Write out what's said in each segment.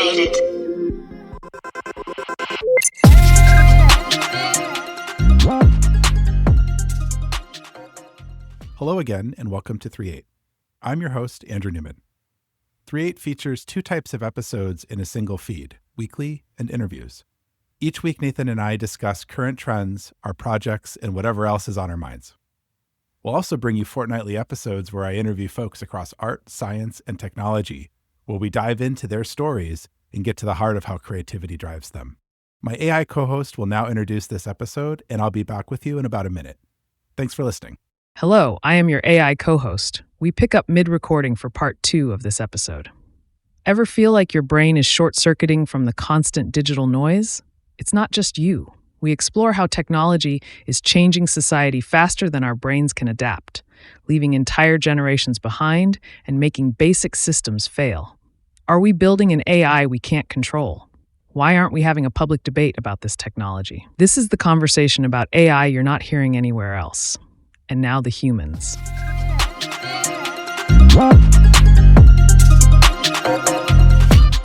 Unregulated. Hello again, and welcome to 3reate. I'm your host, Andrew Newman. 3reate features two types of episodes in a single feed, weekly and interviews. Each week, Nathan and I discuss current trends, our projects, and whatever else is on our minds. We'll also bring you fortnightly episodes where I interview folks across art, science, and technology, where we dive into their stories and get to the heart of how creativity drives them. My AI co-host will now introduce this episode, and I'll be back with you in about a minute. Thanks for listening. Hello, I am your AI co-host. We pick up mid-recording for part 2 of this episode. Ever feel like your brain is short-circuiting from the constant digital noise? It's not just you. We explore how technology is changing society faster than our brains can adapt, leaving entire generations behind and making basic systems fail. Are we building an AI we can't control? Why aren't we having a public debate about this technology? This is the conversation about AI you're not hearing anywhere else. And now the humans.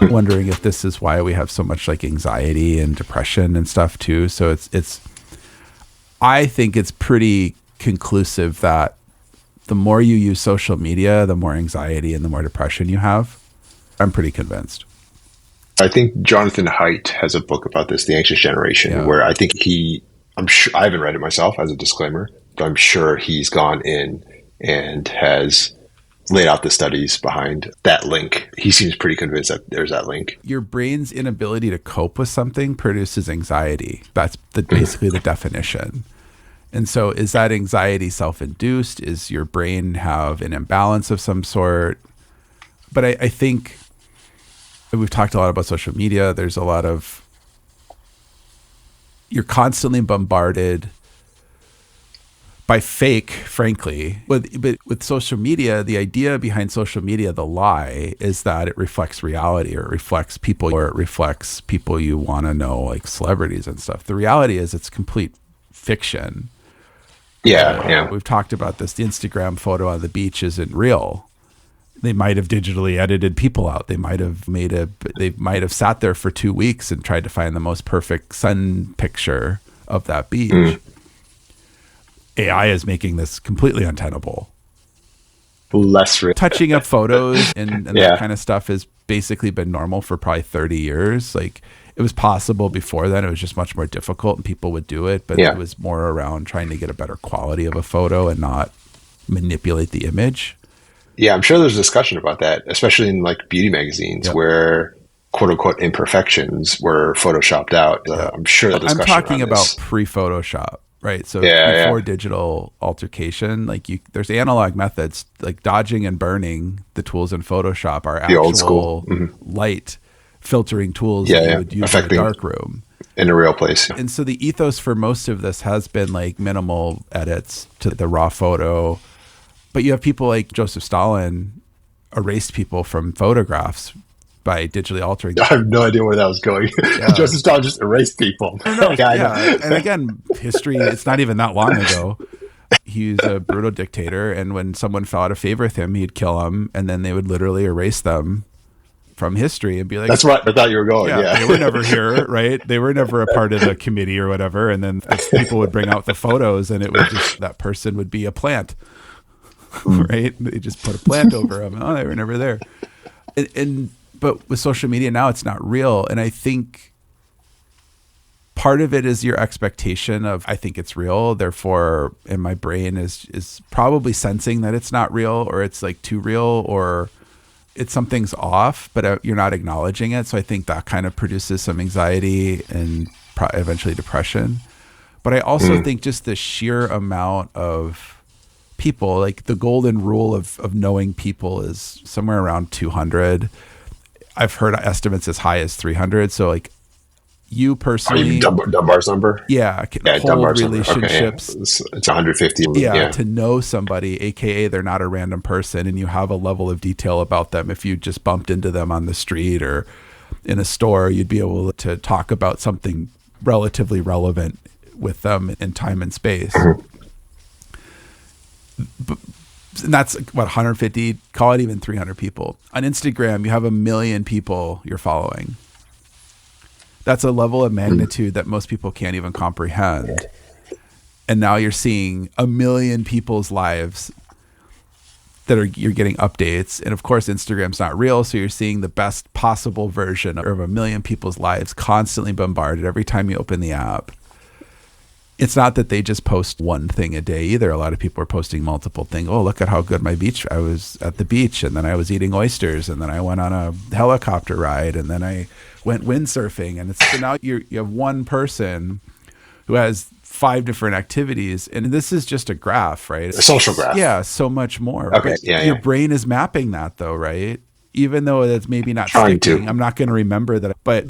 Wondering if this is why we have so much like anxiety and depression and stuff too. So I think it's pretty conclusive that the more you use social media, the more anxiety and the more depression you have. I'm pretty convinced. I think Jonathan Haidt has a book about this, The Anxious Generation, where I think I'm sure, I haven't read it myself as a disclaimer, but I'm sure he's gone in and has laid out the studies behind that link. He seems pretty convinced that there's that link. Your brain's inability to cope with something produces anxiety. That's basically the definition. And so is that anxiety self-induced? Is your brain have an imbalance of some sort? But I think we've talked a lot about social media. There's a lot of, you're constantly bombarded by fake, frankly. But with social media, the idea behind social media, the lie, is that it reflects reality, or it reflects people you want to know, like celebrities and stuff. The reality is it's complete fiction. Yeah. We've talked about this. The Instagram photo on the beach isn't real. They might have digitally edited people out. They might have sat there for 2 weeks and tried to find the most perfect sun picture of that beach. AI is making this completely untenable. Less real. Touching up photos and that kind of stuff has basically been normal for probably 30 years. Like, it was possible before then. It was just much more difficult and people would do it, but it was more around trying to get a better quality of a photo and not manipulate the image. Yeah, I'm sure there's discussion about that, especially in like beauty magazines where quote unquote imperfections were photoshopped out. I'm sure the discussion I'm talking about this. pre-Photoshop. Right. So before digital altercation, like there's analog methods like dodging and burning. The tools in Photoshop are actual old school light filtering tools that you would use in a dark room. In a real place. And so the ethos for most of this has been like minimal edits to the raw photo. But you have people like Joseph Stalin erased people from photographs by digitally altering them. I have no idea where that was going. Joseph Stalin just erased people. And again, history, it's not even that long ago. He was a brutal dictator, and when someone fell out of favor with him, he'd kill them, and then they would literally erase them from history and be like, that's right, I thought you were going. They were never here, right? They were never a part of the committee or whatever, and then people would bring out the photos, and it would just, that person would be a plant, right? They just put a plant over them. Oh, they were never there. But with social media now, it's not real. And I think part of it is your expectation of, I think it's real. Therefore, and my brain is probably sensing that it's not real, or it's like too real, or it's something's off, but you're not acknowledging it. So I think that kind of produces some anxiety and eventually depression. But I also think just the sheer amount of people, like the golden rule of knowing people is somewhere around 200. I've heard estimates as high as 300. So like you personally, Dunbar's number. Hold relationships. Okay, it's 150. To know somebody, AKA they're not a random person, and you have a level of detail about them. If you just bumped into them on the street or in a store, you'd be able to talk about something relatively relevant with them in time and space. And that's what, 150, call it even 300 people. On Instagram, you have 1 million people you're following. That's a level of magnitude that most people can't even comprehend. And now you're seeing 1 million people's lives you're getting updates. And of course, Instagram's not real. So you're seeing the best possible version of 1 million people's lives constantly bombarded every time you open the app. It's not that they just post one thing a day either. A lot of people are posting multiple things. Oh, look at how good my beach. I was at the beach, and then I was eating oysters, and then I went on a helicopter ride, and then I went windsurfing. And so now you have one person who has 5 different activities, and this is just a graph, right? A social graph. Yeah, so much more. Okay, but yeah, your brain is mapping that though, right? Even though it's maybe not sticking, I'm not going to remember that, but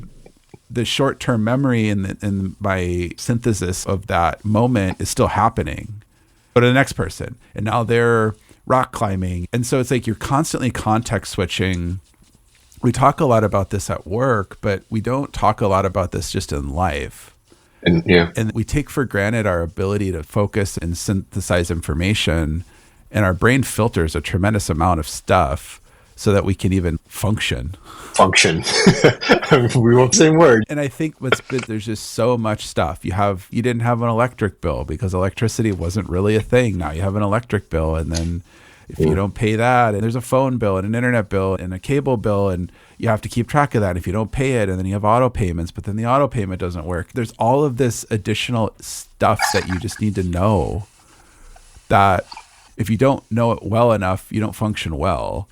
the short-term memory and my synthesis of that moment is still happening. Go to the next person, and now they're rock climbing. And so it's like you're constantly context switching. We talk a lot about this at work, but we don't talk a lot about this just in life. And we take for granted our ability to focus and synthesize information, and our brain filters a tremendous amount of stuff so that we can even function. We won't say word. And I think there's just so much stuff. You didn't have an electric bill because electricity wasn't really a thing. Now you have an electric bill, and then if you don't pay that, and there's a phone bill and an internet bill and a cable bill, and you have to keep track of that. If you don't pay it, and then you have auto payments, but then the auto payment doesn't work. There's all of this additional stuff that you just need to know, that if you don't know it well enough, you don't function well.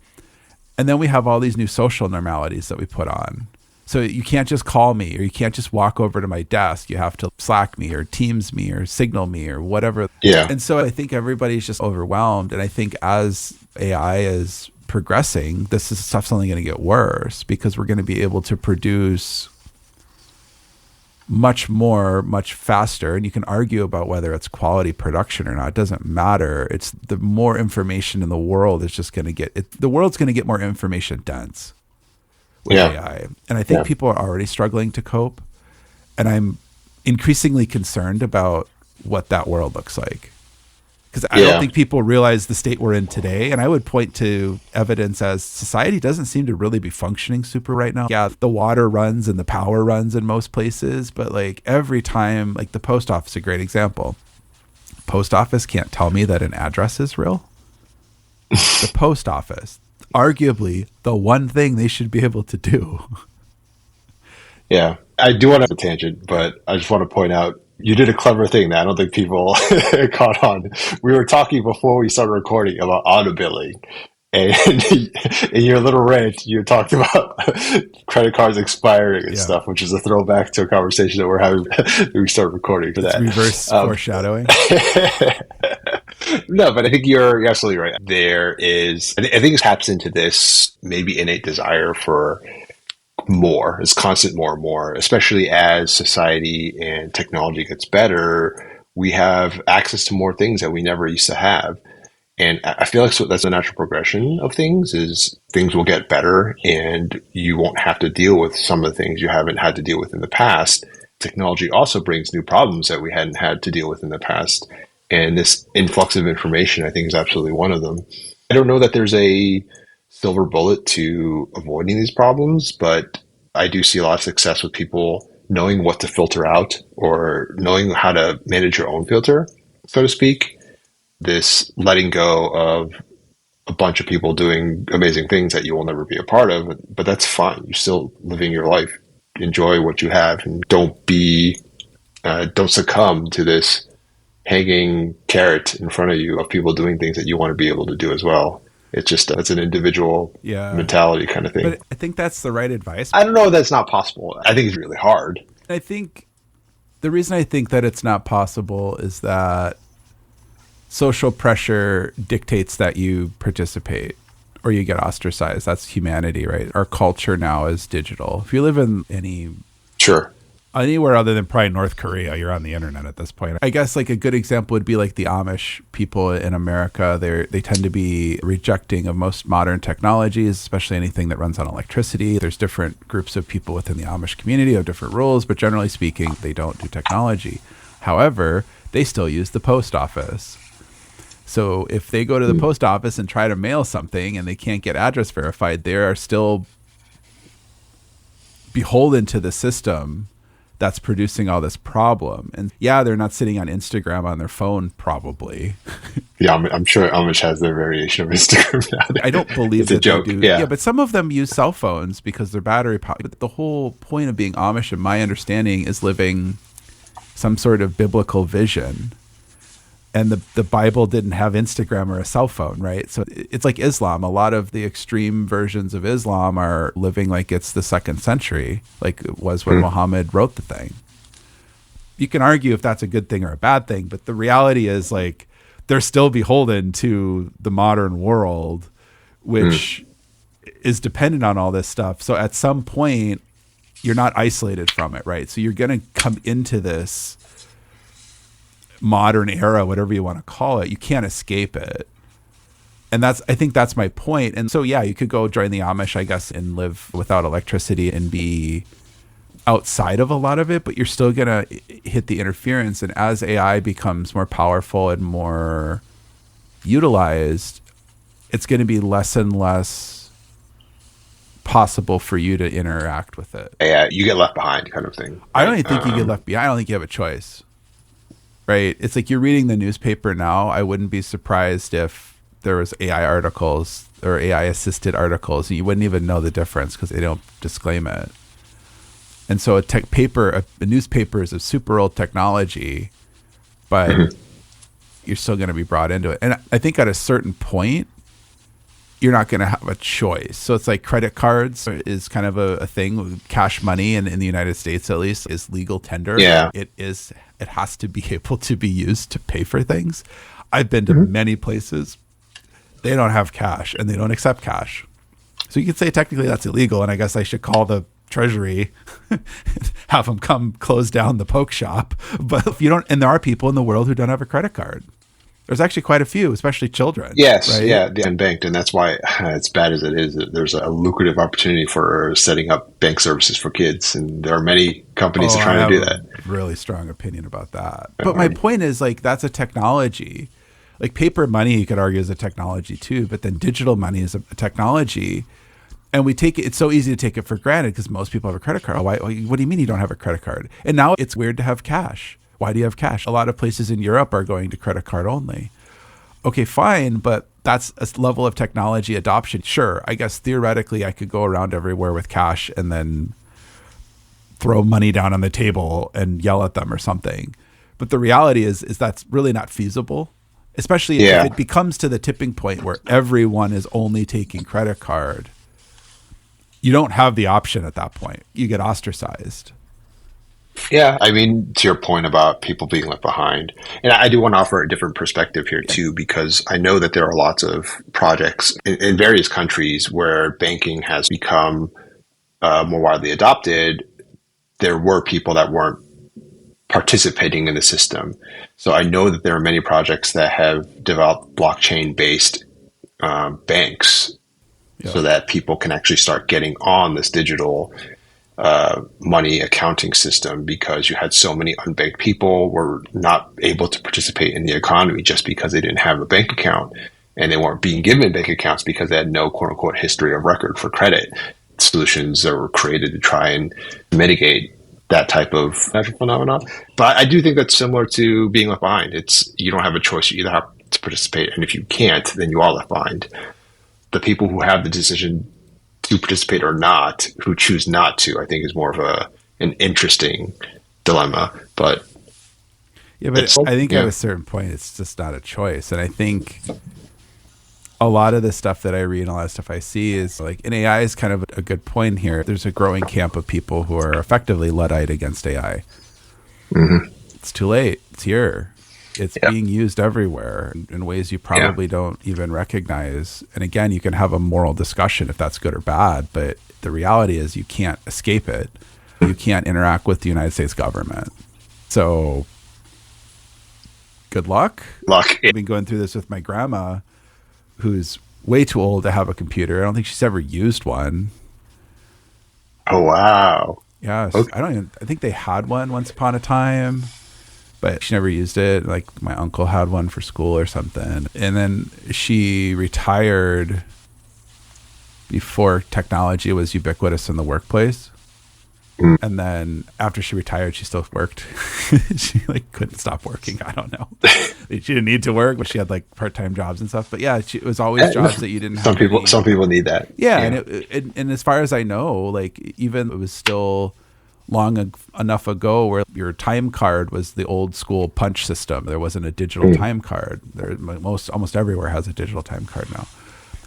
And then we have all these new social normalities that we put on. So you can't just call me, or you can't just walk over to my desk. You have to Slack me or Teams me or Signal me or whatever. Yeah. And so I think everybody's just overwhelmed. And I think as AI is progressing, this is stuff's only going to get worse, because we're going to be able to produce much more, much faster. And you can argue about whether it's quality production or not. It doesn't matter. It's the more information in the world is just going to the world's going to get more information dense with AI. And I think people are already struggling to cope. And I'm increasingly concerned about what that world looks like. Because I don't think people realize the state we're in today. And I would point to evidence as society doesn't seem to really be functioning super right now. Yeah, the water runs and the power runs in most places. But like every time, like the post office is a great example. Post office can't tell me that an address is real. The post office, arguably the one thing they should be able to do. Yeah, I do want to have a tangent, but I just want to point out, you did a clever thing that I don't think people caught on. We were talking before we started recording about auto billing, and in your little rant, you talked about credit cards expiring and stuff, which is a throwback to a conversation that we're having when we started recording for that. Reverse foreshadowing. No, but I think you're absolutely right. There is, I think it taps into this maybe innate desire for more. It's constant more and more, especially as society and technology gets better. We have access to more things that we never used to have. And I feel like that's a natural progression of things, is things will get better and you won't have to deal with some of the things you haven't had to deal with in the past. Technology also brings new problems that we hadn't had to deal with in the past. And this influx of information, I think, is absolutely one of them. I don't know that there's a silver bullet to avoiding these problems, but I do see a lot of success with people knowing what to filter out, or knowing how to manage your own filter, so to speak. This letting go of a bunch of people doing amazing things that you will never be a part of, but that's fine. You're still living your life. Enjoy what you have, and don't succumb to this hanging carrot in front of you of people doing things that you want to be able to do as well. It's just, it's an individual mentality kind of thing. But I think that's the right advice. I don't know if that's not possible. I think it's really hard. I think the reason I think that it's not possible is that social pressure dictates that you participate or you get ostracized. That's humanity, right? Our culture now is digital. If you live in anywhere other than probably North Korea, you're on the internet at this point. I guess like a good example would be like the Amish people in America. They tend to be rejecting of most modern technologies, especially anything that runs on electricity. There's different groups of people within the Amish community of different rules, but generally speaking, they don't do technology. However, they still use the post office. So if they go to the post office and try to mail something and they can't get address verified, they are still beholden to the system that's producing all this problem. And yeah, they're not sitting on Instagram on their phone, probably. Yeah, I'm sure Amish has their variation of Instagram now. I don't believe that joke. They do. Yeah, but some of them use cell phones because they're battery powered. But the whole point of being Amish, in my understanding, is living some sort of biblical vision. And the Bible didn't have Instagram or a cell phone, right? So it's like Islam. A lot of the extreme versions of Islam are living like it's the 2nd century, like it was when Muhammad wrote the thing. You can argue if that's a good thing or a bad thing, but the reality is like they're still beholden to the modern world, which is dependent on all this stuff. So at some point, you're not isolated from it, right? So you're going to come into this modern era, whatever you want to call it. You can't escape it. And I think that's my point. And so, yeah, you could go join the Amish, I guess, and live without electricity and be outside of a lot of it, but you're still going to hit the interference. And as AI becomes more powerful and more utilized, it's going to be less and less possible for you to interact with it. Yeah, you get left behind kind of thing. Right? I don't even think you get left behind. I don't think you have a choice. Right? It's like you're reading the newspaper now. I wouldn't be surprised if there was AI articles or AI assisted articles. You wouldn't even know the difference because they don't disclaim it. And so a newspaper is a super old technology, but you're still going to be brought into it. And I think at a certain point, you're not going to have a choice. So it's like credit cards is kind of a thing. Cash money in the United States, at least, is legal tender. Yeah. It has to be able to be used to pay for things. I've been to many places. They don't have cash and they don't accept cash. So you could say technically that's illegal. And I guess I should call the Treasury, have them come close down the poke shop. But if you don't, and there are people in the world who don't have a credit card. There's actually quite a few, especially children. Yes, right? Yeah, unbanked, and that's why, as bad as it is, there's a lucrative opportunity for setting up bank services for kids, and there are many companies trying to do that. Really strong opinion about that. But my point is, like, that's a technology. Like paper money, you could argue is a technology too, but then digital money is a technology, and we take it. It's so easy to take it for granted because most people have a credit card. What do you mean you don't have a credit card? And now it's weird to have cash. Why do you have cash? A lot of places in Europe are going to credit card only. Okay, fine, but that's a level of technology adoption. Sure, I guess theoretically I could go around everywhere with cash and then throw money down on the table and yell at them or something. But the reality is that's really not feasible, especially if it becomes to the tipping point where everyone is only taking credit card. You don't have the option at that point. You get ostracized. Yeah, I mean, to your point about people being left behind, and I do want to offer a different perspective here too, because I know that there are lots of projects in various countries where banking has become more widely adopted. There were people that weren't participating in the system. So I know that there are many projects that have developed blockchain-based banks so that people can actually start getting on this digital money accounting system, because you had so many unbanked people were not able to participate in the economy just because they didn't have a bank account, and they weren't being given bank accounts because they had no quote unquote history of record for credit. Solutions that were created to try and mitigate that type of phenomenon. But I do think that's similar to being left behind. You don't have a choice. You either have to participate, and if you can't, then you are left behind. The people who have the decision to participate or not, who choose not to, I think is more of an interesting dilemma. But yeah, but I think at a certain point, it's just not a choice. And I think a lot of the stuff that I read and a lot of stuff I see is like, and AI is kind of a good point here. There's a growing camp of people who are effectively Luddite against AI. It's too late. It's here. It's being used everywhere in ways you probably don't even recognize. And again, you can have a moral discussion if that's good or bad, but the reality is you can't escape it. You can't interact with the United States government. So good luck. I've been going through this with my grandma, who's way too old to have a computer. I don't think she's ever used one. Oh, wow. Yeah. Okay. I think they had one once upon a time. but she never used it. Like my uncle had one for school or something. And then she retired before technology was ubiquitous in the workplace. And then after she retired, she still worked. She like couldn't stop working. I don't know. She didn't need to work, but she had like part-time jobs and stuff. But yeah, it was always jobs that you didn't have. Some people need that. Yeah. And as far as I know, like even it was still enough ago where your time card was the old school punch system. There wasn't a digital time card. Almost everywhere has a digital time card now.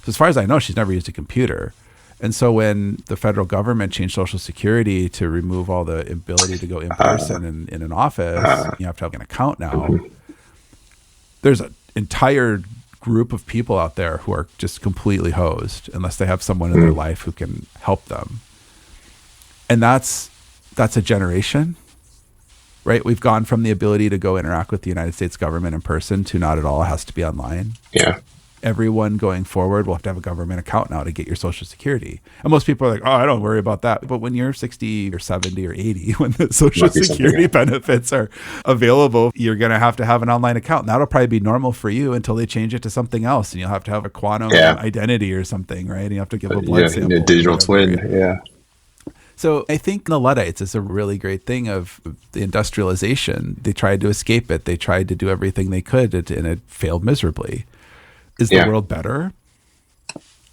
So as far as I know, she's never used a computer. And so when the federal government changed Social Security to remove all the ability to go in person in an office, you have to have an account now. There's an entire group of people out there who are just completely hosed unless they have someone in their life who can help them. And that's a generation, right? We've gone from the ability to go interact with the United States government in person to not at all. It has to be online. Yeah. Everyone going forward will have to have a government account now to get your Social Security. And most people are like, oh, I don't worry about that. But when you're 60 or 70 or 80, when the Social Security benefits are available, you're going to have an online account. And that'll probably be normal for you until they change it to something else. And you'll have to have a quantum identity or something, right? And you have to give a blood sample. A digital twin, yeah. So I think the Luddites is a really great thing of the industrialization. They tried to escape it. They tried to do everything they could, and it failed miserably. Is the world better?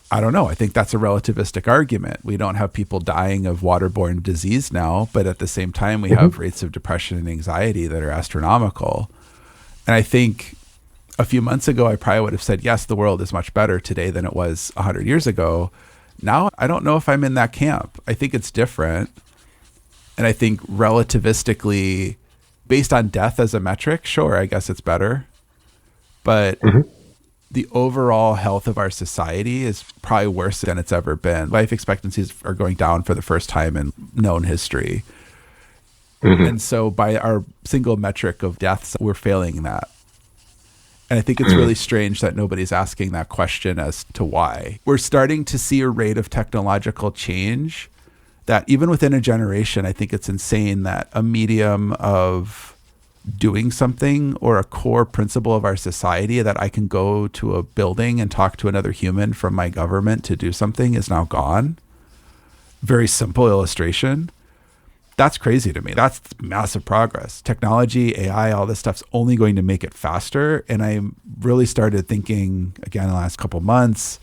I don't know. I think that's a relativistic argument. We don't have people dying of waterborne disease now, but at the same time, we have rates of depression and anxiety that are astronomical. And I think a few months ago, I probably would have said, yes, the world is much better today than it was 100 years ago. Now, I don't know if I'm in that camp. I think it's different. And I think relativistically, based on death as a metric, sure, I guess it's better. But the overall health of our society is probably worse than it's ever been. Life expectancies are going down for the first time in known history. And so by our single metric of deaths, we're failing that. And I think it's really strange that nobody's asking that question as to why. We're starting to see a rate of technological change that even within a generation, I think it's insane that a medium of doing something or a core principle of our society that I can go to a building and talk to another human from my government to do something is now gone. Very simple illustration. That's crazy to me. That's massive progress. Technology, AI, all this stuff's only going to make it faster. And I really started thinking, again, in the last couple months,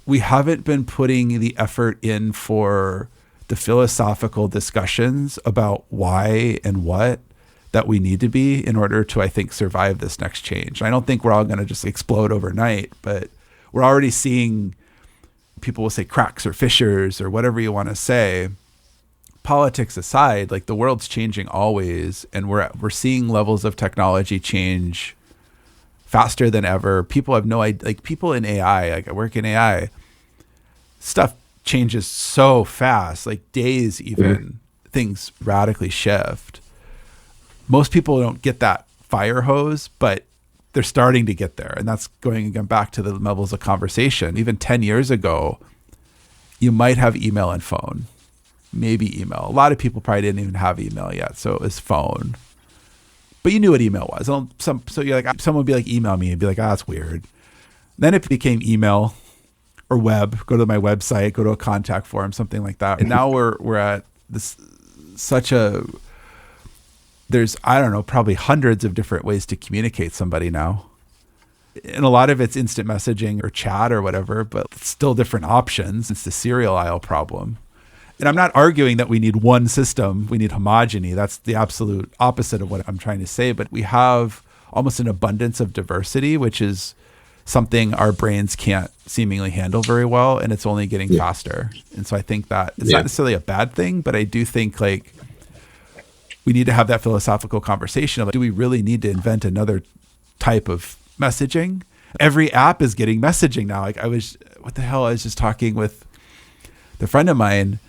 we haven't been putting the effort in for the philosophical discussions about why and what that we need to be in order to, I think, survive this next change. I don't think we're all going to just explode overnight, but we're already seeing, people will say cracks or fissures or whatever you want to say. Politics aside, like the world's changing always, and we're seeing levels of technology change faster than ever. People have no idea, like people in AI, like I work in AI, stuff changes so fast, like days even, things radically shift. Most people don't get that fire hose, but they're starting to get there. And that's going again back to the levels of conversation. Even 10 years ago, you might have email and phone, maybe email. A lot of people probably didn't even have email yet. So it was phone, but you knew what email was. So you're like, someone would be like, email me and be like, oh, that's weird. Then it became email or web, go to my website, go to a contact form, something like that. And now we're at this, there's, I don't know, probably hundreds of different ways to communicate somebody now. And a lot of it's instant messaging or chat or whatever, but it's still different options. It's the cereal aisle problem. And I'm not arguing that we need one system. We need homogeny. That's the absolute opposite of what I'm trying to say. But we have almost an abundance of diversity, which is something our brains can't seemingly handle very well. And it's only getting faster. And so I think that it's not necessarily a bad thing, but I do think like, we need to have that philosophical conversation of, do we really need to invent another type of messaging? Every app is getting messaging now. Like I was just talking with the friend of mine,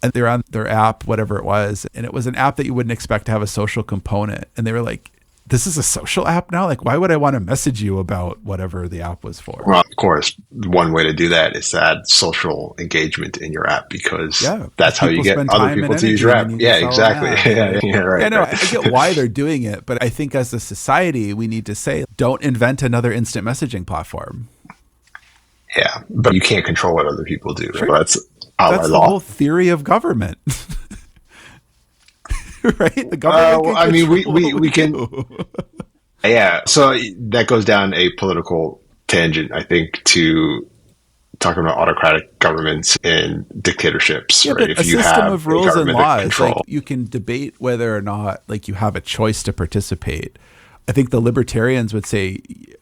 and they're on their app, whatever it was. And it was an app that you wouldn't expect to have a social component. And they were like, this is a social app now? Like, why would I want to message you about whatever the app was for? Well, of course, one way to do that is to add social engagement in your app, because that's how you get other people to use your app. Yeah, exactly. Right. I know. I get why they're doing it, but I think as a society, we need to say, don't invent another instant messaging platform. Yeah, but you can't control what other people do. Sure. That's the whole theory of government. Right? The government I mean, we can. Yeah, so that goes down a political tangent, I think, to talking about autocratic governments and dictatorships. Yeah, right? but a system of rules and laws, like you can debate whether or not like you have a choice to participate. I think the libertarians would say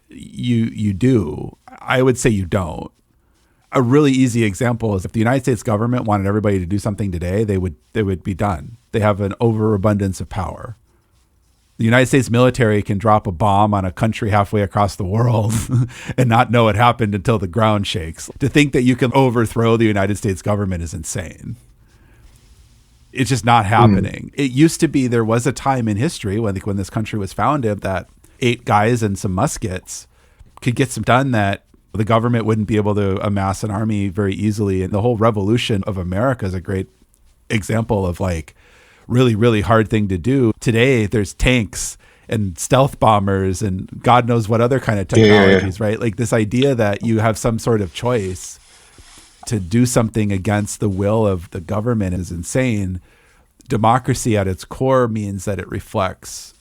you do. I would say you don't. A really easy example is if the United States government wanted everybody to do something today, they would be done. They have an overabundance of power. The United States military can drop a bomb on a country halfway across the world and not know it happened until the ground shakes. To think that you can overthrow the United States government is insane. It's just not happening. It used to be, there was a time in history when this country was founded that 8 guys and some muskets could get some done that the government wouldn't be able to amass an army very easily. And the whole revolution of America is a great example of like really, really hard thing to do. Today, there's tanks and stealth bombers and God knows what other kind of technologies, right? Like this idea that you have some sort of choice to do something against the will of the government is insane. Democracy at its core means that it reflects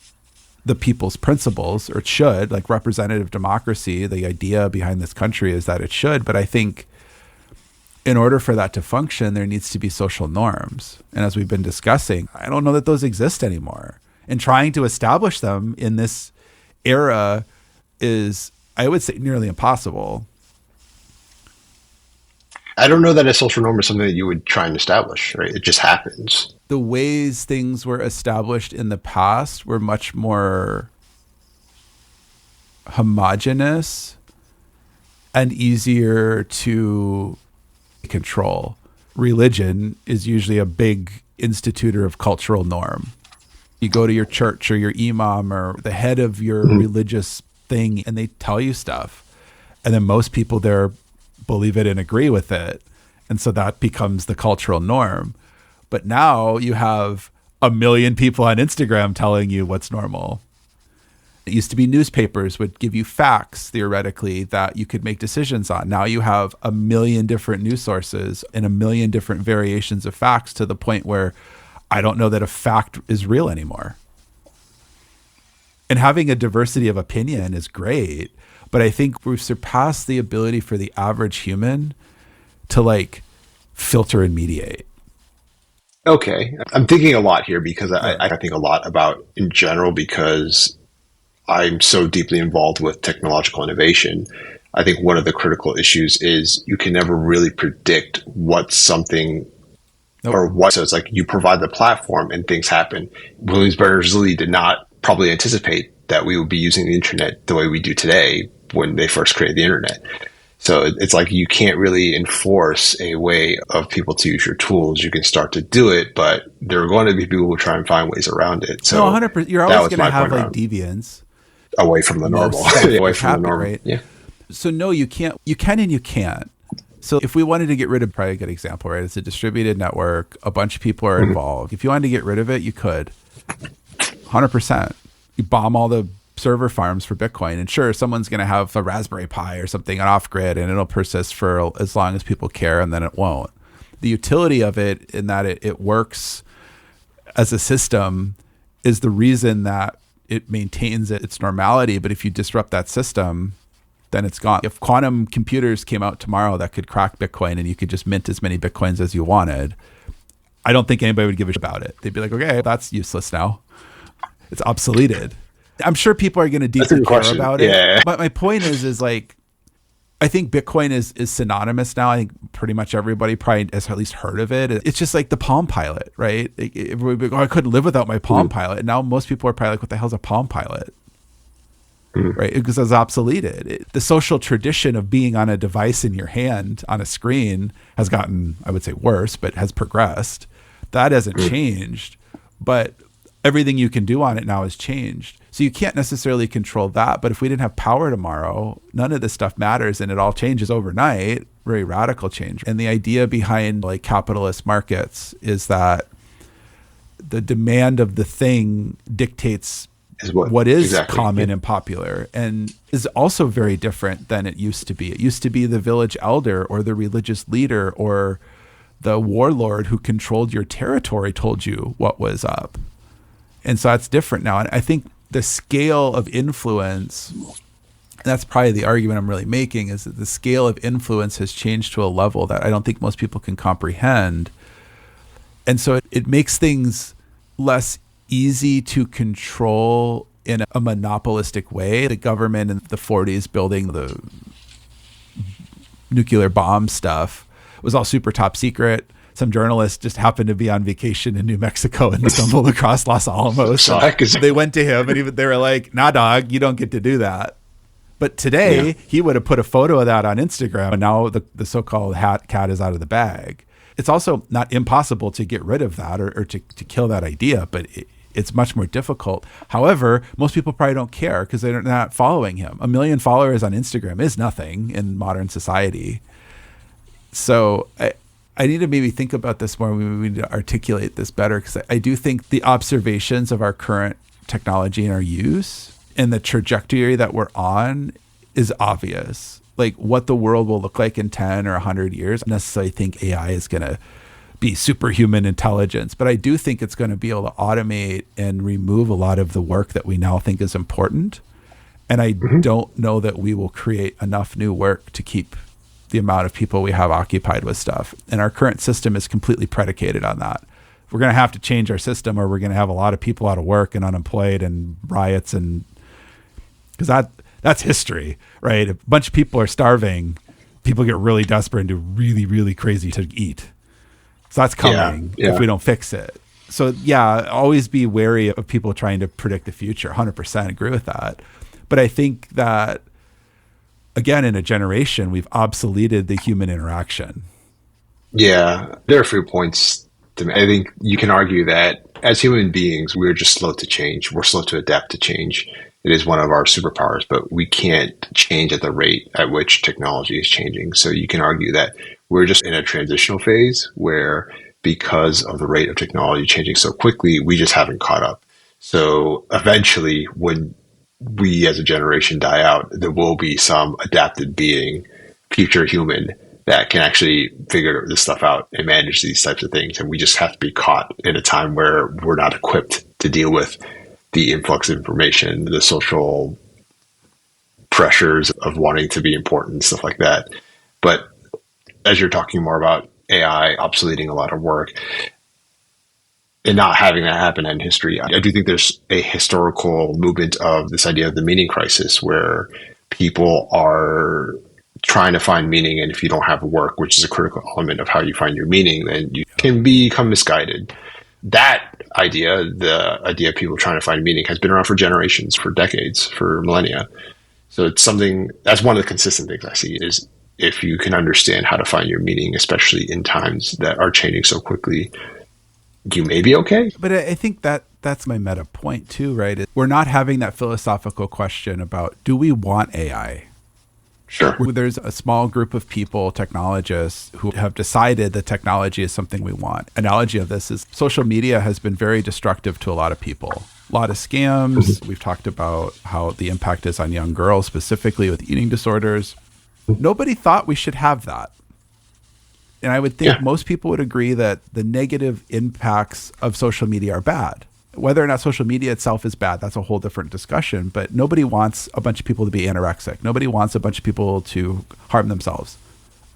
the people's principles, or it should, like representative democracy. The idea behind this country is that it should, but I think in order for that to function, there needs to be social norms. And as we've been discussing, I don't know that those exist anymore. And trying to establish them in this era is, I would say, nearly impossible. I don't know that a social norm is something that you would try and establish, right? It just happens. The ways things were established in the past were much more homogenous and easier to control. Religion is usually a big institutor of cultural norm. You go to your church or your imam or the head of your religious thing and they tell you stuff. And then most people there believe it and agree with it. And so that becomes the cultural norm. But now you have 1 million people on Instagram telling you what's normal. It used to be newspapers would give you facts, theoretically, that you could make decisions on. Now you have 1 million different news sources and 1 million different variations of facts, to the point where I don't know that a fact is real anymore. And having a diversity of opinion is great, but I think we've surpassed the ability for the average human to like filter and mediate. Okay. I'm thinking a lot here because I think a lot about in general, because I'm so deeply involved with technological innovation. I think one of the critical issues is you can never really predict what something or what. So it's like you provide the platform and things happen. Williams Berners-Lee did not probably anticipate that we would be using the internet the way we do today when they first created the internet. So it's like you can't really enforce a way of people to use your tools. You can start to do it, but there are going to be people who try and find ways around it. So 100%. You're always going to have like deviants. Away from the normal. Away from the normal. Right? Yeah. So no, you can't. You can and you can't. So if we wanted to get rid of, probably a good example, right? It's a distributed network. A bunch of people are involved. If you wanted to get rid of it, you could. 100%. You bomb all the server farms for Bitcoin, and sure, someone's going to have a Raspberry Pi or something on off grid, and it'll persist for as long as people care, and then it won't. The utility of it, in that it works as a system, is the reason that it maintains its normality. But if you disrupt that system, then it's gone. If quantum computers came out tomorrow that could crack Bitcoin and you could just mint as many Bitcoins as you wanted, I don't think anybody would give a shit about it. They'd be like, okay, that's useless now. It's obsoleted. I'm sure people are going to deeply care about it. But my point is like, I think Bitcoin is synonymous now. I think pretty much everybody probably has at least heard of it. It's just like the Palm Pilot, right? I couldn't live without my Palm Pilot. And now most people are probably like, what the hell's a Palm Pilot? Right? Because it's obsoleted. The social tradition of being on a device in your hand on a screen has gotten, I would say, worse, but has progressed. That hasn't changed. But everything you can do on it now has changed. So you can't necessarily control that. But if we didn't have power tomorrow, none of this stuff matters and it all changes overnight, very radical change. And the idea behind like capitalist markets is that the demand of the thing dictates what is exactly common and popular, and is also very different than it used to be. It used to be the village elder or the religious leader or the warlord who controlled your territory told you what was up. And so that's different now. And I think the scale of influence, that's probably the argument I'm really making, is that the scale of influence has changed to a level that I don't think most people can comprehend. And so it makes things less easy to control in a monopolistic way. The government in the 40s building the nuclear bomb stuff was all super top secret. Some journalists just happened to be on vacation in New Mexico and stumbled across Los Alamos. So they went to him and they were like, nah, dog, you don't get to do that. But today he would have put a photo of that on Instagram, and now the so-called cat is out of the bag. It's also not impossible to get rid of that or to kill that idea, but it's much more difficult. However, most people probably don't care because they're not following him. 1 million followers on Instagram is nothing in modern society. So I need to maybe think about this more. We need to articulate this better, because I do think the observations of our current technology and our use and the trajectory that we're on is obvious. Like what the world will look like in 10 or 100 years. I don't necessarily think AI is going to be superhuman intelligence, but I do think it's going to be able to automate and remove a lot of the work that we now think is important. And I don't know that we will create enough new work to keep the amount of people we have occupied with stuff. And our current system is completely predicated on that. We're going to have to change our system, or we're going to have a lot of people out of work and unemployed and riots, and because that's history, right? A bunch of people are starving. People get really desperate and do really, really crazy to eat. So that's coming if we don't fix it. So always be wary of people trying to predict the future. 100% agree with that. But I think that, again, in a generation, we've obsoleted the human interaction. Yeah, there are a few points to me. I think you can argue that as human beings, we're just slow to change. We're slow to adapt to change. It is one of our superpowers, but we can't change at the rate at which technology is changing. So you can argue that we're just in a transitional phase where, because of the rate of technology changing so quickly, we just haven't caught up. So eventually, when we as a generation die out, there will be some adapted being, future human, that can actually figure this stuff out and manage these types of things. And we just have to be caught in a time where we're not equipped to deal with the influx of information, the social pressures of wanting to be important, stuff like that. But as you're talking more about AI obsoleting a lot of work and not having that happen in history, I do think there's a historical movement of this idea of the meaning crisis, where people are trying to find meaning. And if you don't have work, which is a critical element of how you find your meaning, then you can become misguided. That idea, the idea of people trying to find meaning, has been around for generations, for decades, for millennia. So it's something, that's one of the consistent things I see, is if you can understand how to find your meaning, especially in times that are changing so quickly, you may be okay. But I think that's my meta point too, right? We're not having that philosophical question about, do we want AI? Sure. There's a small group of people, technologists, who have decided that technology is something we want. Analogy of this is social media has been very destructive to a lot of people. A lot of scams. We've talked about how the impact is on young girls, specifically with eating disorders. Nobody thought we should have that. And I would think most people would agree that the negative impacts of social media are bad. Whether or not social media itself is bad, that's a whole different discussion. But nobody wants a bunch of people to be anorexic. Nobody wants a bunch of people to harm themselves.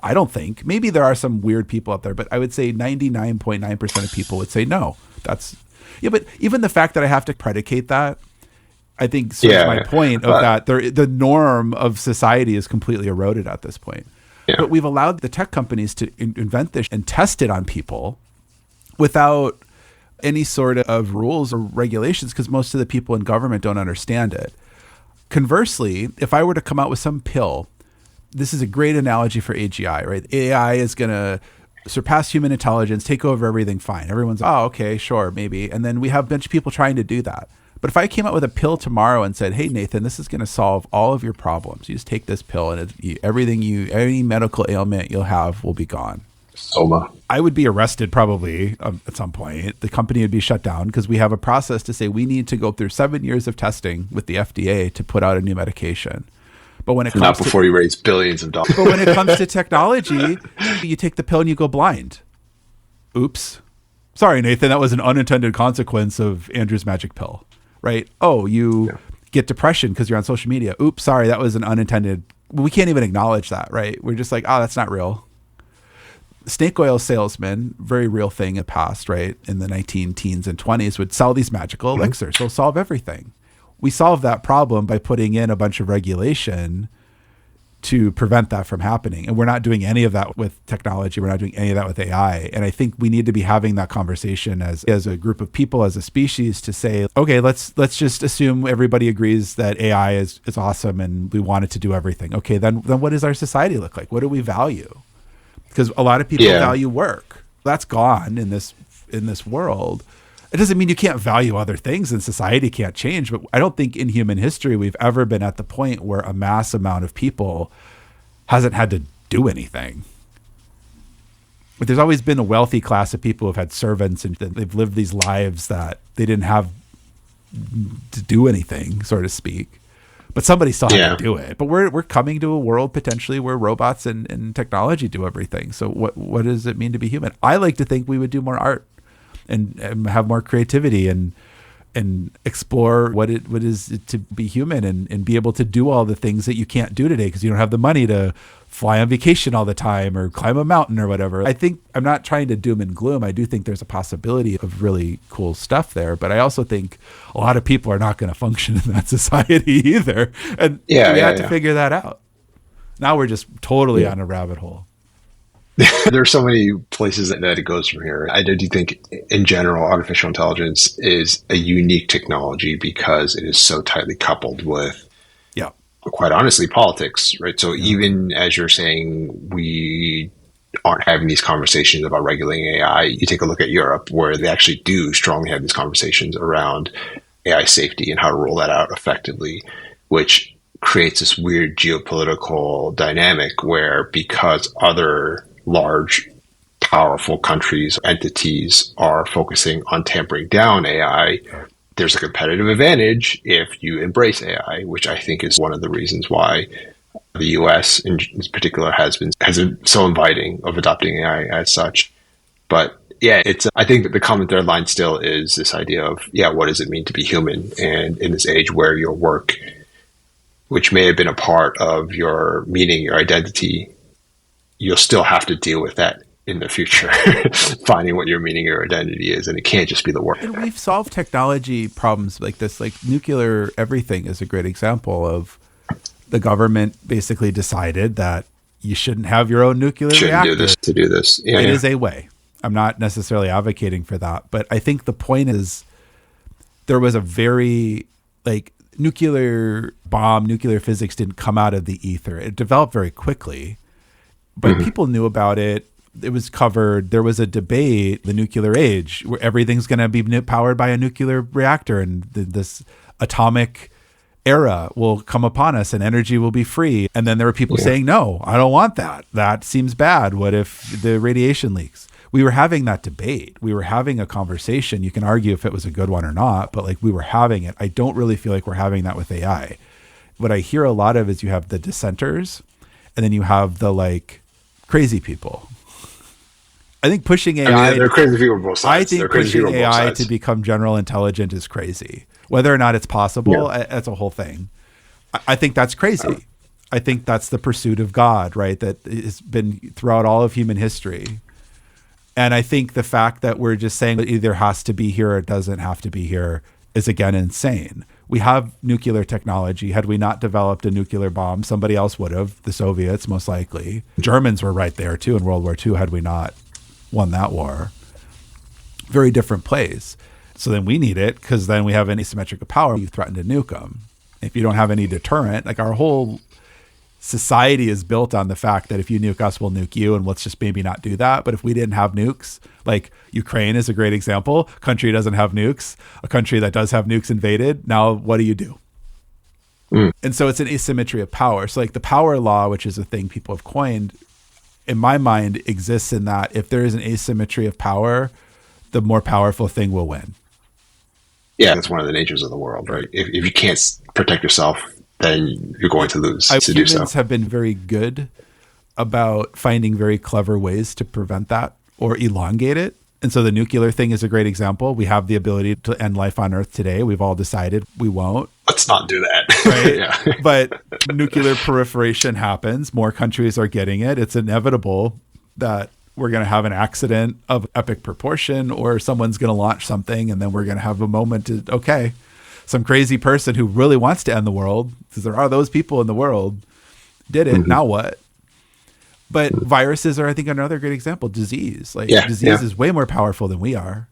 I don't think. Maybe there are some weird people out there, but I would say 99.9% of people would say no. But even the fact that I have to predicate that, I think serves my point of that the norm of society is completely eroded at this point. Yeah. But we've allowed the tech companies to invent this and test it on people without any sort of rules or regulations, because most of the people in government don't understand it. Conversely, if I were to come out with some pill, this is a great analogy for AGI, right? AI is going to surpass human intelligence, take over everything, fine. Everyone's, oh, okay, sure, maybe. And then we have a bunch of people trying to do that. But if I came out with a pill tomorrow and said, hey, Nathan, this is going to solve all of your problems. You just take this pill and any medical ailment you'll have will be gone. Soma. I would be arrested probably at some point. The company would be shut down because we have a process to say we need to go through 7 years of testing with the FDA to put out a new medication. But when it comes not before you raise billions of dollars. But when it comes to technology, you take the pill and you go blind. Oops. Sorry, Nathan, that was an unintended consequence of Andrew's magic pill, right? Oh, you get depression because you're on social media. Oops, sorry, that was an unintended. We can't even acknowledge that, right? We're just like, oh, that's not real. Snake oil salesmen, very real thing in the past, right? In the 19 teens and 20s would sell these magical elixirs. They'll solve everything. We solve that problem by putting in a bunch of regulation to prevent that from happening. And we're not doing any of that with technology. We're not doing any of that with AI. And I think we need to be having that conversation as a group of people, as a species, to say, okay, let's just assume everybody agrees that AI is awesome and we want it to do everything. Okay, then what does our society look like? What do we value? Because a lot of people value work. That's gone in this world. It doesn't mean you can't value other things and society can't change, but I don't think in human history we've ever been at the point where a mass amount of people hasn't had to do anything. But there's always been a wealthy class of people who've had servants and they've lived these lives that they didn't have to do anything, so to speak. But somebody still had to do it. But we're coming to a world potentially where robots and technology do everything. So what does it mean to be human? I like to think we would do more art and have more creativity and explore what it is to be human and be able to do all the things that you can't do today because you don't have the money to fly on vacation all the time or climb a mountain or whatever. I think I'm not trying to doom and gloom. I do think there's a possibility of really cool stuff there, but I also think a lot of people are not going to function in that society either. And we have to figure that out. Now we're just totally on a rabbit hole. There are so many places that it goes from here. I do think, in general, artificial intelligence is a unique technology because it is so tightly coupled with, quite honestly, politics, right? So even as you're saying, we aren't having these conversations about regulating AI, you take a look at Europe, where they actually do strongly have these conversations around AI safety and how to roll that out effectively, which creates this weird geopolitical dynamic where, because other large, powerful countries, entities are focusing on tampering down AI, there's a competitive advantage if you embrace AI, which I think is one of the reasons why the US in particular has been so inviting of adopting AI as such. But I think that the common thread line still is this idea of, what does it mean to be human? And in this age where your work, which may have been a part of your meaning, your identity, you'll still have to deal with that in the future, finding what your meaning or identity is. And it can't just be the work. And we've solved technology problems like this, like nuclear everything is a great example of the government basically decided that you shouldn't have your own nuclear reactor. To do this. It is a way. I'm not necessarily advocating for that, but I think the point is there was a very nuclear bomb, nuclear physics didn't come out of the ether. It developed very quickly. But people knew about it. It was covered. There was a debate, the nuclear age, where everything's going to be powered by a nuclear reactor and this atomic era will come upon us and energy will be free. And then there were people saying, no, I don't want that. That seems bad. What if the radiation leaks? We were having that debate. We were having a conversation. You can argue if it was a good one or not, but we were having it. I don't really feel like we're having that with AI. What I hear a lot of is you have the dissenters and then you have the crazy people. I think pushing AI. They're crazy people on both sides. I think pushing AI to become general intelligent is crazy. Whether or not it's possible, that's a whole thing. I think that's crazy. I think that's the pursuit of God, right? That has been throughout all of human history. And I think the fact that we're just saying it either has to be here or it doesn't have to be here is, again, insane. We have nuclear technology. Had we not developed a nuclear bomb, somebody else would have, the Soviets most likely. Germans were right there too in World War II had we not won that war. Very different place. So then we need it because then we have an asymmetric of power. You threaten to nuke them. If you don't have any deterrent, our whole society is built on the fact that if you nuke us, we'll nuke you, and let's just maybe not do that. But if we didn't have nukes, like Ukraine is a great example, country doesn't have nukes, a country that does have nukes invaded, now what do? And so it's an asymmetry of power. So like the power law, which is a thing people have coined, in my mind exists in that if there is an asymmetry of power, the more powerful thing will win. Yeah, that's one of the natures of the world, right? If you can't protect yourself, then you're going to lose to do so. Humans have been very good about finding very clever ways to prevent that or elongate it. And so the nuclear thing is a great example. We have the ability to end life on Earth today. We've all decided we won't. Let's not do that. Right? Yeah. But nuclear proliferation happens. More countries are getting it. It's inevitable that we're going to have an accident of epic proportion, or someone's going to launch something, and then we're going to have a moment to, okay, some crazy person who really wants to end the world, because there are those people in the world, did it. Now what? But viruses are, I think, another great example. Disease. Disease is way more powerful than we are.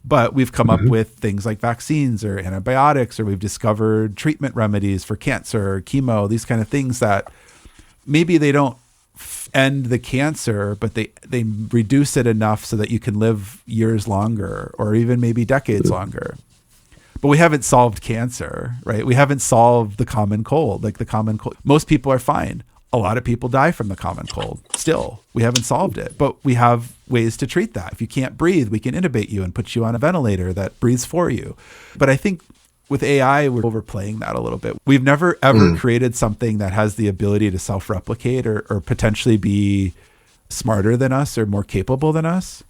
But we've come up with things like vaccines or antibiotics, or we've discovered treatment remedies for cancer or chemo, these kind of things that maybe they don't end the cancer, but they reduce it enough so that you can live years longer or even maybe decades longer. But we haven't solved cancer, right? We haven't solved the common cold. Like the common cold, most people are fine. A lot of people die from the common cold. Still, we haven't solved it, but we have ways to treat that. If you can't breathe, we can intubate you and put you on a ventilator that breathes for you. But I think with AI, we're overplaying that a little bit. We've never, ever created something that has the ability to self-replicate or potentially be smarter than us or more capable than us.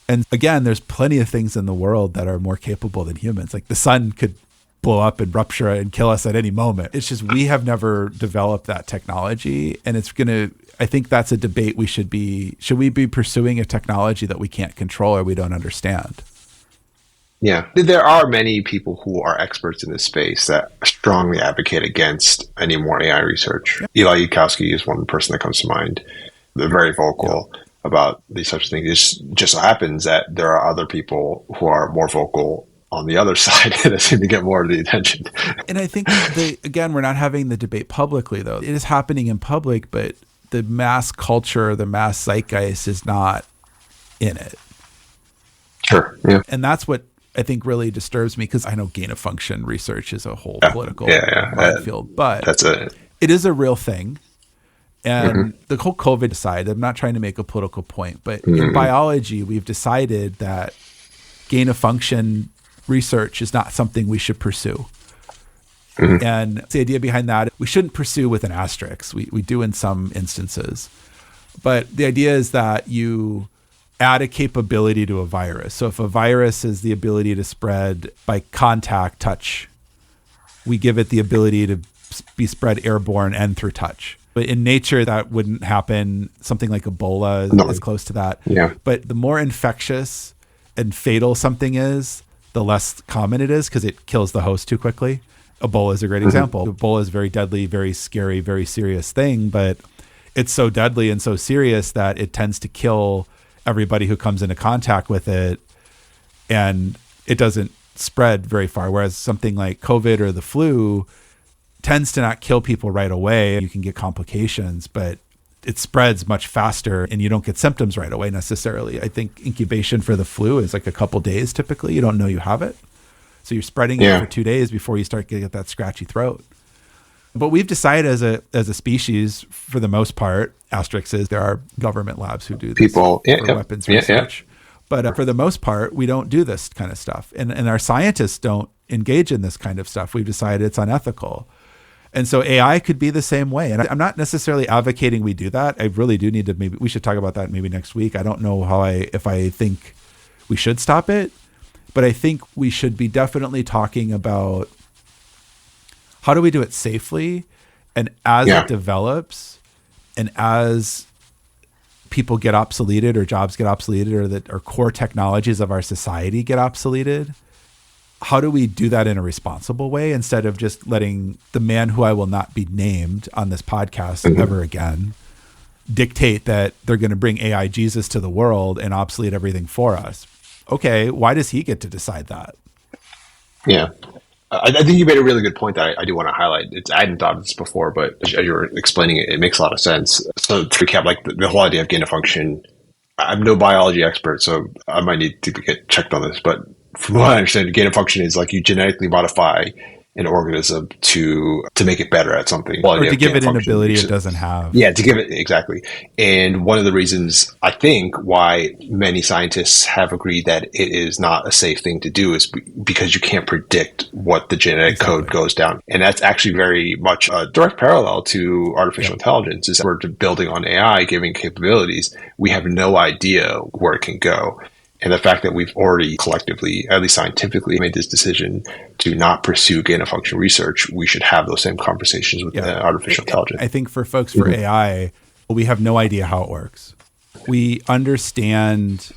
And again, there's plenty of things in the world that are more capable than humans. Like the sun could blow up and rupture and kill us at any moment. It's just we have never developed that technology. And it's going to, I think that's a debate should we be pursuing a technology that we can't control or we don't understand? Yeah. There are many people who are experts in this space that strongly advocate against any more AI research. Yeah. Eli Yudkowsky is one person that comes to mind. They're very vocal about these types of things. It just so happens that there are other people who are more vocal on the other side that seem to get more of the attention. And I think, again, we're not having the debate publicly, though. It is happening in public, but the mass culture, the mass zeitgeist is not in it. Sure, yeah. And that's what I think really disturbs me, because I know gain of function research is a whole political field, but it is a real thing. And the whole COVID side, I'm not trying to make a political point, but in biology, we've decided that gain of function research is not something we should pursue. And the idea behind that, we shouldn't pursue with an asterisk. We do in some instances. But the idea is that you add a capability to a virus. So if a virus is the ability to spread by contact, touch, we give it the ability to be spread airborne and through touch. But in nature, that wouldn't happen. Something like Ebola is close to that. Yeah. But the more infectious and fatal something is, the less common it is, because it kills the host too quickly. Ebola is a great example. Ebola is very deadly, very scary, very serious thing, but it's so deadly and so serious that it tends to kill everybody who comes into contact with it, and it doesn't spread very far. Whereas something like COVID or the flu tends to not kill people right away. You can get complications, but it spreads much faster and you don't get symptoms right away necessarily. I think incubation for the flu is like a couple days typically. You don't know you have it. So you're spreading it for 2 days before you start getting that scratchy throat. But we've decided as a species, for the most part, asterisk is there are government labs who do this for weapons research. But for the most part, we don't do this kind of stuff. And our scientists don't engage in this kind of stuff. We've decided it's unethical. And so AI could be the same way. And I'm not necessarily advocating we do that. I really do need to, maybe we should talk about that maybe next week. I don't know if I think we should stop it, but I think we should be definitely talking about how do we do it safely, and as it develops and as people get obsoleted or jobs get obsoleted or that our core technologies of our society get obsoleted, how do we do that in a responsible way instead of just letting the man who I will not be named on this podcast ever again dictate that they're going to bring AI Jesus to the world and obsolete everything for us? Okay, why does he get to decide that? Yeah. I think you made a really good point that I do want to highlight. I hadn't thought of this before, but as you were explaining it, it makes a lot of sense. So to recap, like the whole idea of gain of function, I'm no biology expert, so I might need to get checked on this. But from what I understand, gain of function is like you genetically modify an organism to make it better at something. Or to give it an ability it doesn't have. Yeah, to give it, exactly. And one of the reasons I think why many scientists have agreed that it is not a safe thing to do is because you can't predict what the genetic code goes down. And that's actually very much a direct parallel to artificial intelligence. Is that we're building on AI, giving capabilities. We have no idea where it can go. And the fact that we've already collectively, at least scientifically, made this decision to not pursue gain of function research, we should have those same conversations with artificial intelligence. I think for folks for AI, we have no idea how it works. We understand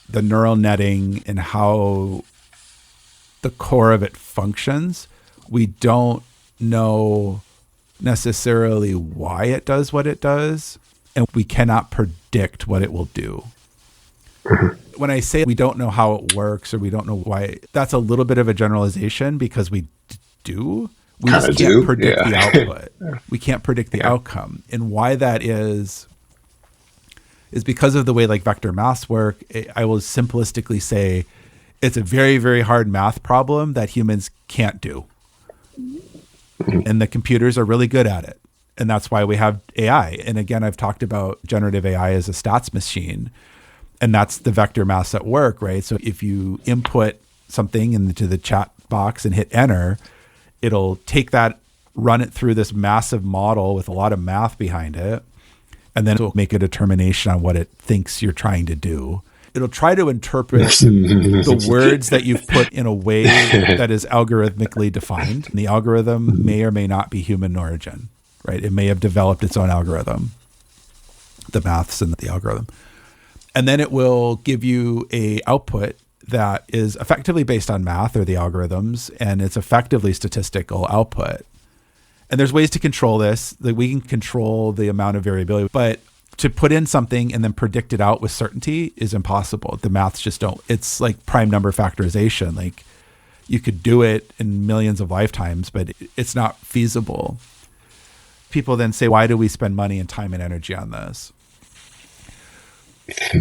the neural netting and how the core of it functions. We don't know necessarily why it does what it does, and we cannot predict what it will do. When I say we don't know how it works or we don't know why, that's a little bit of a generalization because we do. We just can't predict the output. We can't predict the outcome. And why that is because of the way like vector maths work. I will simplistically say it's a very, very hard math problem that humans can't do. And the computers are really good at it. And that's why we have AI. And again, I've talked about generative AI as a stats machine. And that's the vector maths at work, right? So if you input something into the chat box and hit enter, it'll take that, run it through this massive model with a lot of math behind it, and then it'll make a determination on what it thinks you're trying to do. It'll try to interpret the words that you've put in a way that is algorithmically defined. And the algorithm may or may not be human origin, right? It may have developed its own algorithm, the maths and the algorithm. And then it will give you a output that is effectively based on math or the algorithms, and it's effectively statistical output. And there's ways to control this, that we can control the amount of variability, but to put in something and then predict it out with certainty is impossible. The maths just don't. It's like prime number factorization. Like you could do it in millions of lifetimes, but it's not feasible. People then say, why do we spend money and time and energy on this?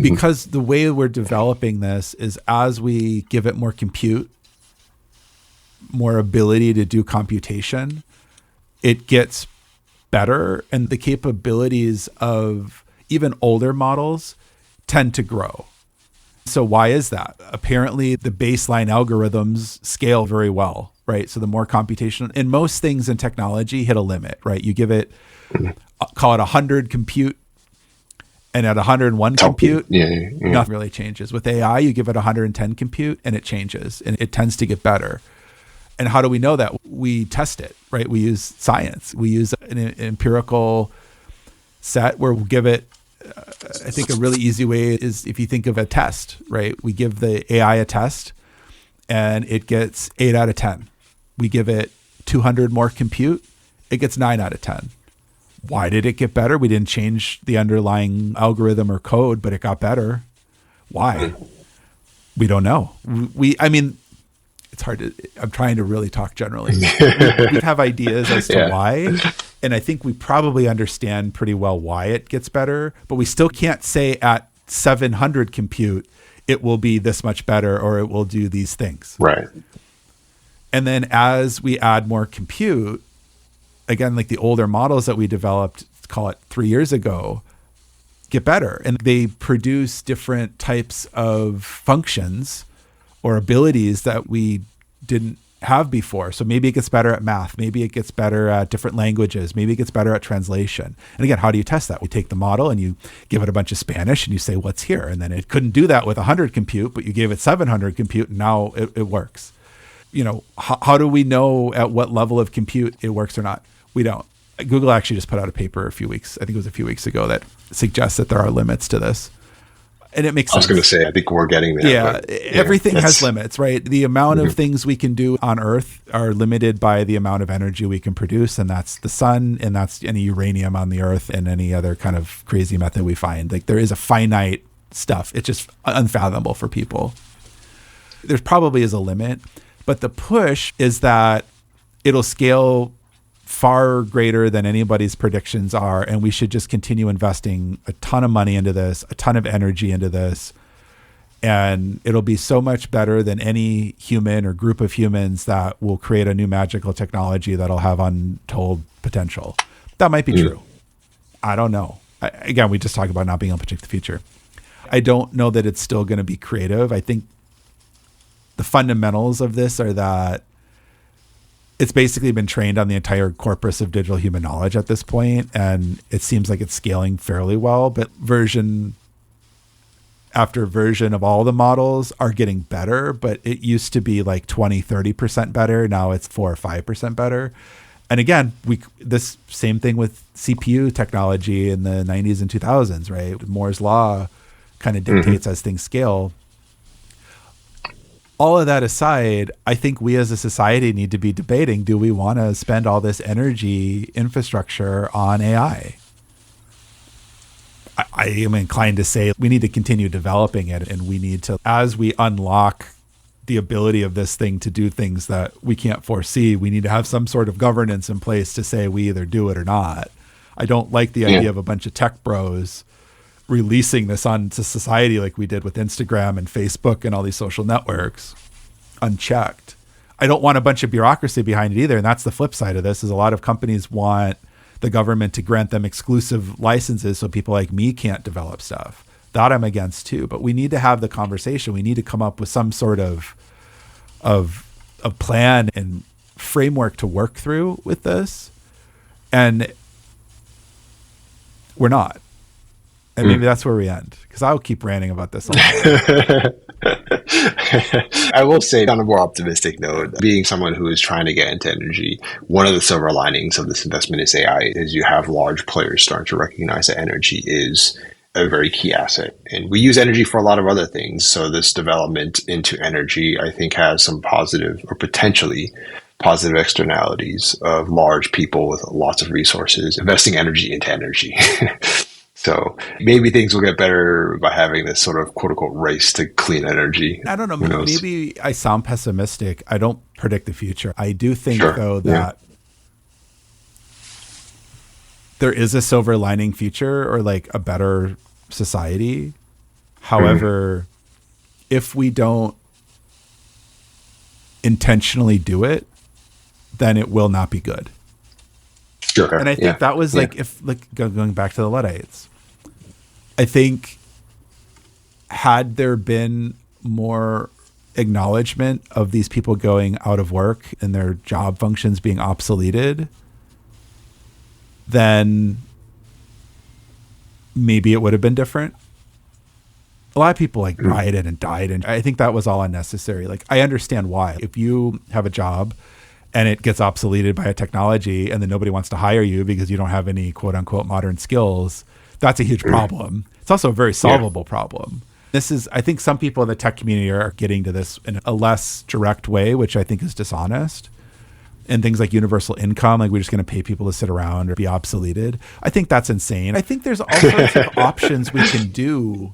Because the way we're developing this is as we give it more compute, more ability to do computation, it gets better, and the capabilities of even older models tend to grow. So why is that? Apparently the baseline algorithms scale very well, right? So the more computation, and most things in technology hit a limit, right? You give it, call it 100 compute, and at 101 compute, nothing really changes. With AI, you give it 110 compute and it changes and it tends to get better. And how do we know that? We test it, right? We use science. We use an empirical set where we'll give it, I think a really easy way is if you think of a test, right? We give the AI a test and it gets 8 out of 10. We give it 200 more compute, it gets 9 out of 10. Why did it get better? We didn't change the underlying algorithm or code, but it got better. Why? We don't know. I mean, it's hard to, I'm trying to really talk generally. We have ideas as to why, and I think we probably understand pretty well why it gets better, but we still can't say at 700 compute, it will be this much better or it will do these things. Right. And then as we add more compute, again, like the older models that we developed, call it 3 years ago, get better. And they produce different types of functions or abilities that we didn't have before. So maybe it gets better at math. Maybe it gets better at different languages. Maybe it gets better at translation. And again, how do you test that? We take the model and you give it a bunch of Spanish and you say, what's here? And then it couldn't do that with 100 compute, but you gave it 700 compute and now it works. You know, how do we know at what level of compute it works or not? We don't. Google actually just put out a paper a few weeks ago that suggests that there are limits to this. And it makes sense. I was going to say, I think we're getting there. Yeah, everything has limits, right? The amount of things we can do on Earth are limited by the amount of energy we can produce, and that's the sun, and that's any uranium on the Earth, and any other kind of crazy method we find. Like there is a finite stuff. It's just unfathomable for people. There probably is a limit, But the push is that it'll scale far greater than anybody's predictions are. And we should just continue investing a ton of money into this, a ton of energy into this. And it'll be so much better than any human or group of humans that will create a new magical technology that'll have untold potential. That might be true. I don't know. Again, we just talk about not being able to predict the future. I don't know that it's still going to be creative. I think the fundamentals of this are that it's basically been trained on the entire corpus of digital human knowledge at this point, and it seems like it's scaling fairly well, but version after version of all the models are getting better, but it used to be like 20-30% better. Now it's 4 or 5% better. And again, this same thing with CPU technology in the 90s and 2000s, right? Moore's law kind of dictates as things scale. All of that aside, I think we as a society need to be debating, do we want to spend all this energy infrastructure on AI? I am inclined to say we need to continue developing it, and we need to, as we unlock the ability of this thing to do things that we can't foresee, we need to have some sort of governance in place to say we either do it or not. I don't like the idea of a bunch of tech bros releasing this onto society like we did with Instagram and Facebook and all these social networks unchecked. I don't want a bunch of bureaucracy behind it either. And that's the flip side of this, is a lot of companies want the government to grant them exclusive licenses so people like me can't develop stuff. That I'm against too. But we need to have the conversation. We need to come up with some sort of plan and framework to work through with this. And we're not. And maybe that's where we end, because I'll keep ranting about this all the I will say, on a more optimistic note, being someone who is trying to get into energy, one of the silver linings of this investment is AI, is you have large players starting to recognize that energy is a very key asset. And we use energy for a lot of other things. So this development into energy, I think, has some positive or potentially positive externalities of large people with lots of resources investing energy into energy. So maybe things will get better by having this sort of quote unquote race to clean energy. I don't know. Maybe I sound pessimistic. I don't predict the future. I do think, though, that there is a silver lining future, or like a better society. However, if we don't intentionally do it, then it will not be good. Sure. And I think that was going back to the Luddites. I think had there been more acknowledgement of these people going out of work and their job functions being obsoleted, then maybe it would have been different. A lot of people rioted and died, and I think that was all unnecessary. Like, I understand why. If you have a job and it gets obsoleted by a technology and then nobody wants to hire you because you don't have any quote unquote modern skills, that's a huge problem. It's also a very solvable problem. I think some people in the tech community are getting to this in a less direct way, which I think is dishonest. And things like universal income, like we're just going to pay people to sit around or be obsoleted. I think that's insane. I think there's all sorts of options we can do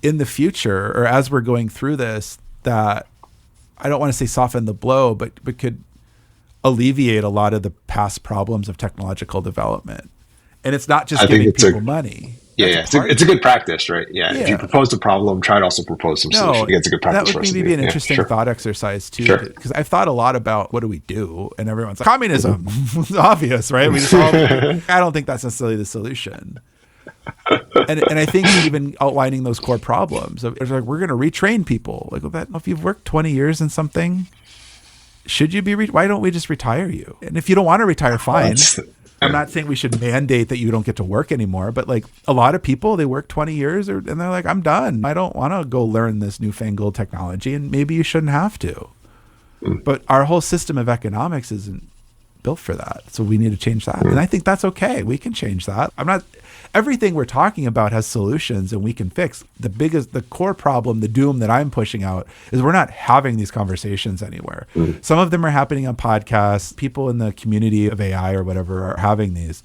in the future, or as we're going through this, that I don't want to say soften the blow, but could alleviate a lot of the past problems of technological development. And it's not just giving people money. It's a good practice, right? Yeah. If you propose a problem, try to also propose some solution. It's a good practice. That would maybe be an interesting thought exercise too, because I've thought a lot about what do we do, and everyone's like, communism. It's obvious, right? I don't think that's necessarily the solution. And I think even outlining those core problems, it's like, we're going to retrain people. Like, if you've worked 20 years in something, should you be? Why don't we just retire you? And if you don't want to retire, fine. I'm not saying we should mandate that you don't get to work anymore, but like a lot of people, they work 20 years and they're like, I'm done. I don't want to go learn this newfangled technology, and maybe you shouldn't have to. But our whole system of economics isn't built for that. So we need to change that. And I think that's okay. We can change that. Everything we're talking about has solutions and we can fix. The core problem, the doom that I'm pushing out, is we're not having these conversations anywhere. Some of them are happening on podcasts. People in the community of AI or whatever are having these.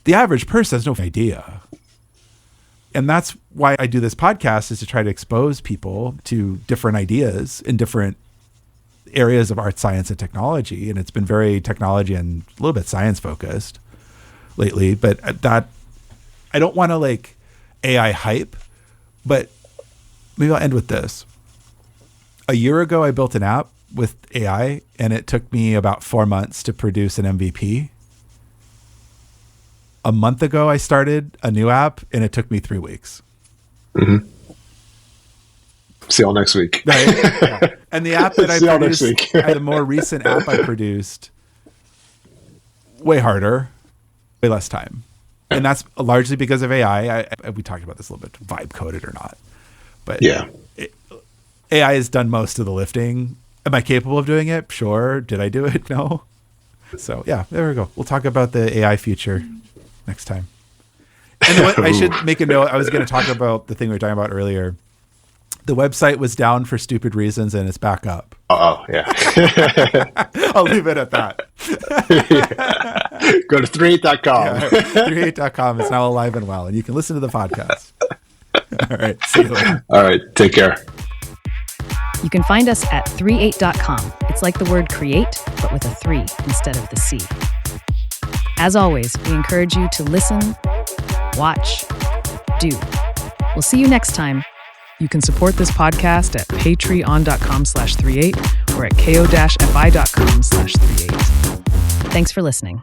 The average person has no idea. And that's why I do this podcast, is to try to expose people to different ideas and different areas of art, science, and technology, and it's been very technology and a little bit science focused lately. But that I don't want to like AI hype, but maybe I'll end with this. A year ago, I built an app with AI, and it took me about 4 months to produce an MVP. A month ago, I started a new app, and it took me 3 weeks. Mm-hmm. See y'all next week. Right? Yeah. And the app that I produced, the more recent app I produced, way harder, way less time. And that's largely because of AI. We talked about this a little bit, vibe coded or not. But yeah, AI has done most of the lifting. Am I capable of doing it? Sure. Did I do it? No. So yeah, there we go. We'll talk about the AI future next time. And I should make a note. I was going to talk about the thing we were talking about earlier. The website was down for stupid reasons, and it's back up. Oh, yeah. I'll leave it at that. Yeah. Go to 3reate.com. Yeah, 3reate.com is now alive and well, and you can listen to the podcast. All right. See you later. All right. Take care. You can find us at 3reate.com. It's like the word create, but with a 3 instead of the C. As always, we encourage you to listen, watch, do. We'll see you next time. You can support this podcast at patreon.com/3reate or at ko-fi.com/3reate. Thanks for listening.